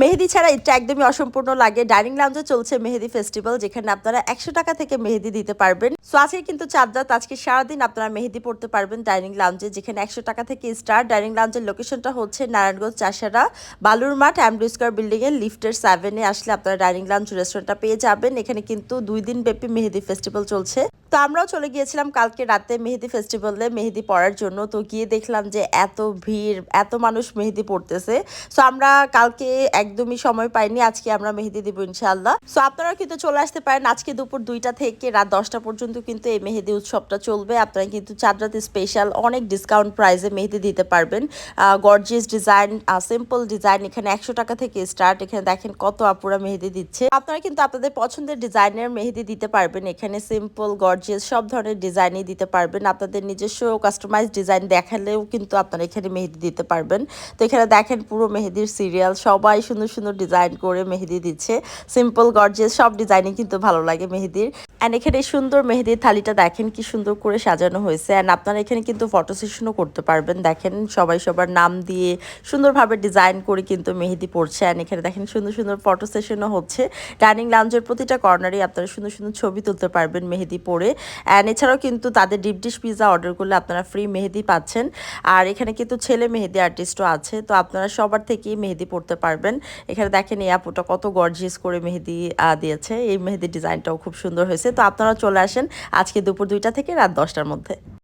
মেহেদি ছাড়া এটা একদমই অসম্পূর্ণ লাগে। ডাইনিং লাউঞ্জে চলছে মেহেদি ফেস্টিভ্যাল, যেখানে আপনারা ১০০ টাকা থেকে মেহেদি দিতে পারবেন। সো আজকে কিন্তু চাঁদ রাত, আজকে সারাদিন আপনারা মেহেদি পড়তে পারবেন ডাইনিং লাউঞ্জে, যেখানে ১০০ টাকা থেকে স্টার্ট। ডাইনিং লাউঞ্জের লোকেশনটা হচ্ছে নারায়ণগঞ্জ চাষারা বালুর মাঠ অ্যামডি স্কয়ার বিল্ডিং এর লিফটের 7 এ আসলে আপনারা ডাইনিং লাউঞ্জ রেস্টুরেন্টটা পেয়ে যাবেন। এখানে কিন্তু ২ দিন ব্যাপী মেহেদি ফেস্টিভ্যাল চলছে। তো আমরাও চলে গিয়েছিলাম কালকে রাতে মেহেদি ফেস্টিভ্যালে মেহেদি পড়ার জন্য। তো গিয়ে দেখলাম যে এত ভিড়, এত মানুষ মেহেদি পড়তেছে। সো আমরা কালকে একদমই সময় পাইনি, আজকে আমরা মেহেদি দিব ইনশাআল্লাহ। সো আপনারা কিন্তু চলে আসতে পারেন। আজকে দুপুর 2টা থেকে রাত 10টা পর্যন্ত কিন্তু এই মেহেদি উৎসবটা চলবে। আপনারা কিন্তু চাঁদ রাতে স্পেশাল অনেক ডিসকাউন্ট প্রাইসে মেহেদি দিতে পারবেন। গর্জিয়াস ডিজাইন, সিম্পল ডিজাইন, এখানে ১০০ টাকা থেকে স্টার্ট। এখানে দেখেন কত আপুরা মেহেদি দিচ্ছে। আপনারা কিন্তু আপনাদের পছন্দের ডিজাইনের মেহেদি দিতে পারবেন। এখানে সিম্পল, গর্জিয়াস সব ধরনের ডিজাইনই দিতে পারবেন। আপনাদের নিজস্ব কাস্টমাইজ ডিজাইন দেখালেও কিন্তু আপনারা এখানে মেহেদি দিতে পারবেন। তো এখানে দেখেন পুরো মেহেদির সিরিয়াল, সবাই সুন্দর সুন্দর ডিজাইন করে মেহেদি দিচ্ছে। সিম্পল, গর্জিয়াস সব ডিজাইনই কিন্তু ভালো লাগে মেহেদির। অ্যান্ড এখানে সুন্দর মেহেদির থালিটা দেখেন কি সুন্দর করে সাজানো হয়েছে। অ্যান্ড আপনারা এখানে কিন্তু ফটো সেশনও করতে পারবেন। দেখেন সবাই সবার নাম দিয়ে সুন্দরভাবে ডিজাইন করে কিন্তু মেহেদি পড়ছে। অ্যান্ড এখানে দেখেন সুন্দর সুন্দর ফটো সেশনও হচ্ছে। ডাইনিং লাউঞ্জের প্রতিটা কর্নারে আপনারা সুন্দর সুন্দর ছবি তুলতে পারবেন মেহেদি পরে। অ্যান্ড এছাড়াও কিন্তু তাদের ডিপ ডিশ পিৎজা অর্ডার করলে আপনারা ফ্রি মেহেদি পাচ্ছেন। আর এখানে কিন্তু ছেলে মেহেদি আর্টিস্টও আছে। তো আপনারা সবার থেকেই মেহেদি পড়তে পারবেন। এখানে দেখেন এই আপুটা কত গর্জিয়াস করে মেহেদি দিয়েছে। এই মেহেদির ডিজাইনটাও খুব সুন্দর হয়েছে। তো আপনারা চলে আসেন আজকে দুপুর 2টা থেকে রাত 10টার মধ্যে।